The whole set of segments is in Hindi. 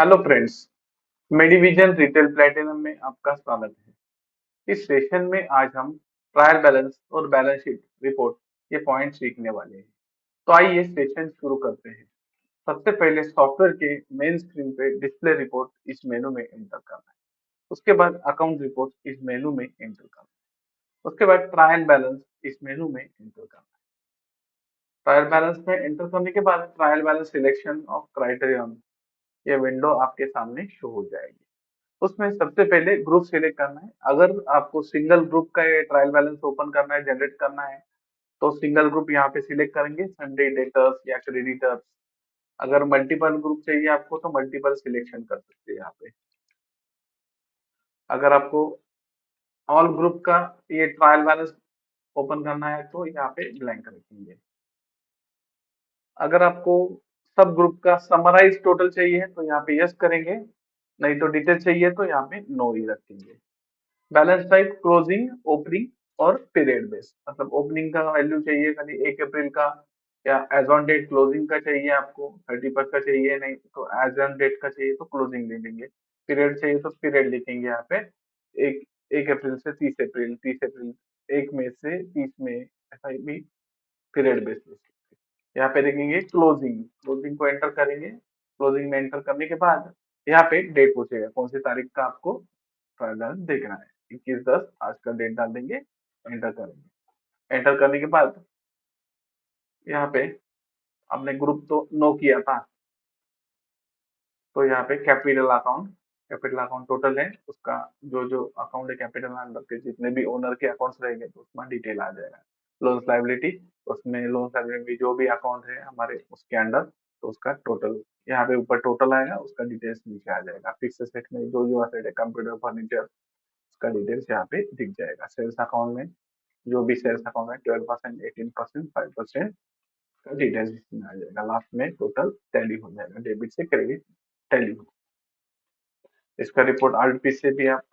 Hello friends, Medivision retail platinum में आपका स्वागत है। इस सेशन में आज हम ट्रायल बैलेंस और बैलेंस शीट रिपोर्ट ये पॉइंट सीखने वाले हैं। तो आइए सेशन शुरू करते हैं। सबसे पहले सॉफ्टवेयर के मेन स्क्रीन पे डिस्प्ले रिपोर्ट इस मेनू में एंटर करना है। उसके बाद अकाउंट रिपोर्ट इस मेनू में एंटर करना है। उसके बाद ट्रायल बैलेंस इस मेनू में एंटर करना है। ट्रायल बैलेंस में एंटर करने के बाद trial balance selection of criterion ये विंडो आपके सामने शो हो जाएगी। उसमें सबसे पहले ग्रुप सिलेक्ट करना है। अगर आपको सिंगल ग्रुप का ये ट्रायल बैलेंस ओपन करना है, जनरेट करना है, तो सिंगल ग्रुप यहाँ पे सिलेक्ट करेंगे, संडे डेटर्स या क्रेडिटर्स। अगर मल्टीपल ग्रुप चाहिए आपको तो मल्टीपल सिलेक्शन कर सकते हैं यहाँ पे। अगर आपको ऑल ग्रुप का ये ट्रायल बैलेंस ओपन करना है तो यहाँ पे ब्लैंक रखेंगे। अगर आपको सब ग्रुप का समराइज टोटल चाहिए तो यहाँ पे यस करेंगे, नहीं तो डिटेल चाहिए तो यहाँ पे नो ही रखेंगे। बैलेंस टाइप क्लोजिंग, ओपनिंग और पीरियड बेस, मतलब ओपनिंग का वैल्यू चाहिए खाली 1 अप्रैल का, या एज ऑन डेट क्लोजिंग का चाहिए आपको 31st का चाहिए, नहीं तो एज ऑन डेट का चाहिए तो क्लोजिंग ले लेंगे। पीरियड चाहिए तो पीरियड लिखेंगे यहाँ पे। एक 1 अप्रैल से 30 अप्रैल, 30 अप्रैल, 1 मई से 30 मई, ऐसा भी पीरियड बेसिस। यहाँ पे देखेंगे क्लोजिंग, क्लोजिंग को एंटर करेंगे। क्लोजिंग में एंटर करने के बाद यहाँ पे डेट पूछेगा कौन सी तारीख का आपको फाइनल देखना है। 21/10 आज का डेट डाल देंगे, एंटर करेंगे। एंटर करने के बाद यहाँ पे आपने ग्रुप तो नो किया था, तो यहाँ पे कैपिटल अकाउंट टोटल है उसका, जो जो अकाउंट है कैपिटल अंडर के जितने भी ओनर के अकाउंट्स रहेंगे तो उसमें डिटेल आ जाएगा। लोन्स लाइबिलिटी, उसमें लोन्स लाइबिलिटी जो भी अकाउंट है हमारे उसके अंडर, तो उसका टोटल यहाँ पे ऊपर टोटल आएगा, उसका डिटेल्स नीचे आ जाएगा। फिक्स एसेट में जो जो एसेट है कंप्यूटर फर्नीचर, उसका डिटेल्स यहाँ पे दिख जाएगा। सेल्स अकाउंट में जो भी सेल्स अकाउंट है 12%, 18%, 5% का डिटेल्स इसमें आ जाएगा। लास्ट में टोटल टैली हो जाएगा, डेबिट से क्रेडिट टैली हो। इसका रिपोर्ट आरपी से भी आप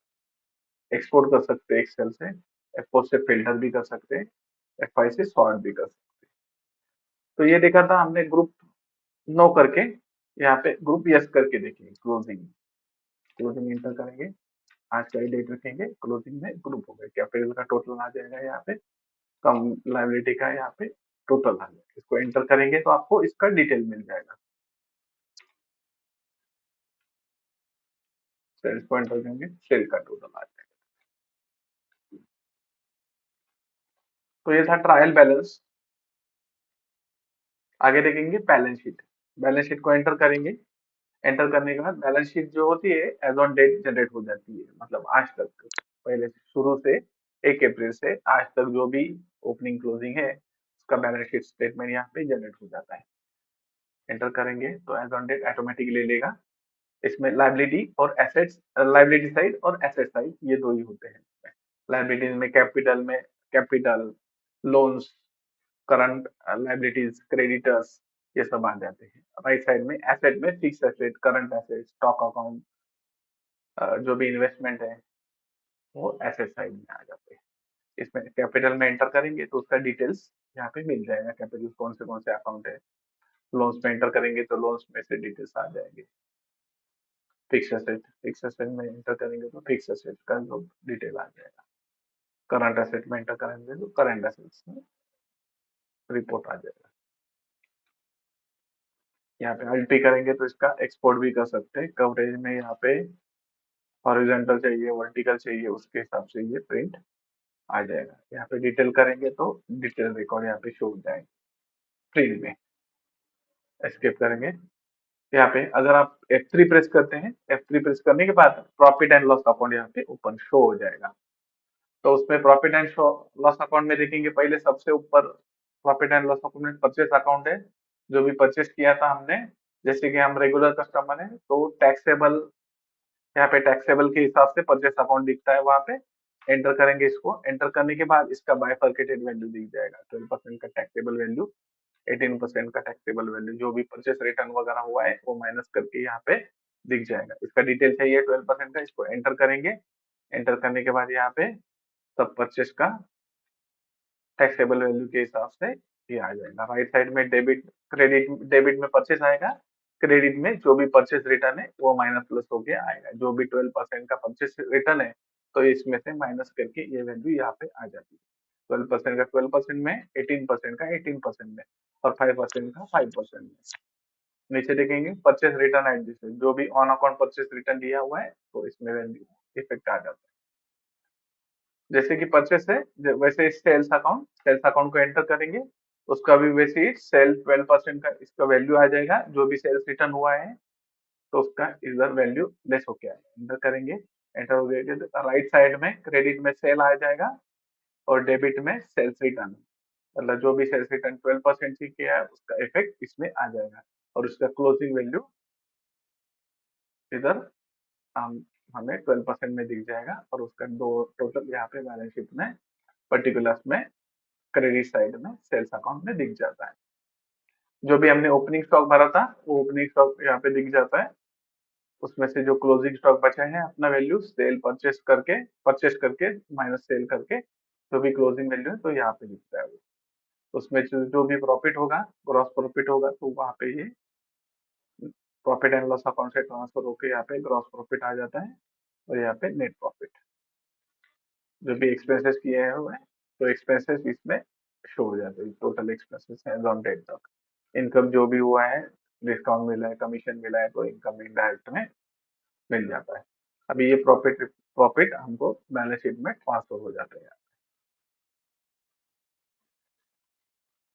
एक्सपोर्ट कर सकते हैं, एक्सेल से F4 से फिल्टर भी कर सकते हैं, F5 से सॉर्ट भी कर सकते हैं। तो ये देखा था हमने ग्रुप नो करके, यहाँ पे ग्रुप यस करके देखेंगे। क्लोजिंग, क्लोजिंग एंटर करेंगे, आज का ही डेट रखेंगे, क्लोजिंग में ग्रुप हो गया, कैपिटल का टोटल आ जाएगा यहाँ पे, कम लाइबिलिटी का यहाँ पे टोटल आ जाएगा। इसको एंटर करेंगे तो आपको इसका डिटेल मिल जाएगा। सेल्स को एंटर करेंगे, सेल का टोटल आ जाएगा। तो ये था ट्रायल बैलेंस। आगे देखेंगे बैलेंस शीट। बैलेंस शीट को एंटर करेंगे। एंटर करने के बाद बैलेंस शीट जो होती है एज ऑन डेट जनरेट हो जाती है, मतलब आज तक, पहले शुरू से 1 अप्रैल से आज तक जो भी ओपनिंग क्लोजिंग है उसका बैलेंस शीट स्टेटमेंट यहाँ पे जनरेट हो जाता है। एंटर करेंगे तो एज ऑन डेट ऑटोमेटिक ले लेगा। इसमें लाइबिलिटी और एसेट्स, लाइबिलिटी साइड और एसेट साइड ये दो ही होते हैं। लाइबिलिटीज में capital, loans, current liabilities, creditors, ये सब आ जाते हैं। राइट साइड में एसेट में fix asset, current asset, stock account, जो भी इन्वेस्टमेंट है वो एसेट साइड में आ जाते हैं। इसमें कैपिटल में एंटर करेंगे तो उसका डिटेल्स यहाँ पे मिल जाएगा, कैपिटल कौन से अकाउंट है। लोन्स में एंटर करेंगे तो लोन्स में से डिटेल्स आ जाएंगे। फिक्स एसेट में एंटर करेंगे तो फिक्स एसेट का जो डिटेल आ जाएगा। करंट एसेट में एंटर करेंगे तो करंट एसेट्स में रिपोर्ट आ जाएगा। यहाँ पे अल्टी करेंगे तो इसका एक्सपोर्ट भी कर सकते हैं। कवरेज में यहाँ पे हॉरिजॉन्टल चाहिए, वर्टिकल चाहिए, उसके हिसाब से ये प्रिंट आ जाएगा। यहाँ पे डिटेल करेंगे तो डिटेल रिकॉर्ड यहाँ पे शो हो जाएंगे प्रिंट में। एस्केप करेंगे। यहाँ पे अगर आप F3 प्रेस करते हैं, F3 प्रेस करने के बाद प्रॉफिट एंड लॉस अकाउंट यहाँ पे ओपन शो हो जाएगा। तो उसमें प्रॉफिट एंड लॉस अकाउंट में देखेंगे, पहले सबसे ऊपर प्रॉफिट एंड लॉस अकाउंट में परचेस अकाउंट है, जो भी परचेस किया था हमने। जैसे कि हम रेगुलर कस्टमर है तो टैक्सेबल, यहाँ पे टैक्सेबल के हिसाब से परचेस अकाउंट दिखता है, वहां पे एंटर करेंगे। इसको एंटर करने के बाद इसका बाइफर्केटेड वैल्यू दिख जाएगा। 12% का टैक्सेबल वैल्यू, 18% का टैक्सेबल वैल्यू, जो भी परचेस रिटर्न वगैरह हुआ है वो माइनस करके यहाँ पे दिख जाएगा। इसका डिटेल चाहिए 12% का, इसको एंटर करेंगे। एंटर करने के बाद यहाँ पे सब परचेस का टैक्सेबल वैल्यू के हिसाब से ये आ जाएगा। राइट साइड में डेबिट क्रेडिट, डेबिट में परचेस आएगा, क्रेडिट में जो भी परचेस रिटर्न है वो माइनस प्लस होके आएगा। जो भी 12% का परचेस रिटर्न है तो इसमें से माइनस करके ये वैल्यू यहाँ पे आ जाती है। 12% का 12% में, 18% का 18% में और 5% का 5% में। नीचे देखेंगे परचेस रिटर्न एडजस्टमेंट, जो भी ऑन अकाउंट परचेस रिटर्न दिया हुआ है तो इसमें वैल्यू इफेक्ट आ जाता है। जैसे कि परचेस है वैसे सेल्स अकाउंट को एंटर करेंगे, उसका भी वैसे ही सेल 12% का इसका वैल्यू आ जाएगा। जो भी सेल्स रिटर्न हुआ है तो उसका इधर वैल्यू लेस होके आएगा। एंटर करेंगे, एंटर हो गया तो राइट साइड में क्रेडिट में सेल आ जाएगा और डेबिट में सेल्स रिटर्न, मतलब जो भी सेल्स रिटर्न 12% ही किया है उसका इफेक्ट इसमें आ जाएगा और उसका क्लोजिंग वैल्यू इधर हम हमें 12% में दिख जाएगा और उसका दो टोटल यहाँ पे बैलेंस शीट में पर्टिकुलर्स में क्रेडिट साइड में सेल्स अकाउंट में दिख जाता है। जो भी हमने ओपनिंग स्टॉक भरा था वो ओपनिंग स्टॉक यहाँ पे दिख जाता है। उसमें से जो क्लोजिंग स्टॉक बचा है अपना वैल्यू सेल परचेस करके माइनस सेल करके जो भी क्लोजिंग वैल्यू है तो यहाँ पे दिखता है वो। उसमें जो भी प्रॉफिट होगा, ग्रॉस प्रॉफिट होगा तो वहाँ पे ये प्रॉफिट एंड लॉस अकाउंट से ट्रांसफर होकर यहाँ पे ग्रॉस प्रॉफिट आ जाता है और यहाँ पे नेट प्रॉफिट। जो भी एक्सपेंसेस किए हुए हैं तो एक्सपेंसेस इसमें शो हो जाते हैं। टोटल एक्सपेंसेस है ऑन डेट तक। इनकम जो भी हुआ है, डिस्काउंट मिला है, कमीशन मिला है तो इनकम इनडायरेक्ट में मिल जाता है। अभी ये प्रॉफिट प्रॉफिट हमको बैलेंस शीट में ट्रांसफर हो जाता है।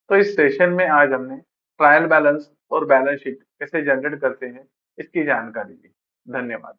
तो इस सेशन में आज हमने ट्रायल बैलेंस और बैलेंस शीट कैसे जनरेट करते हैं इसकी जानकारी दी। धन्यवाद।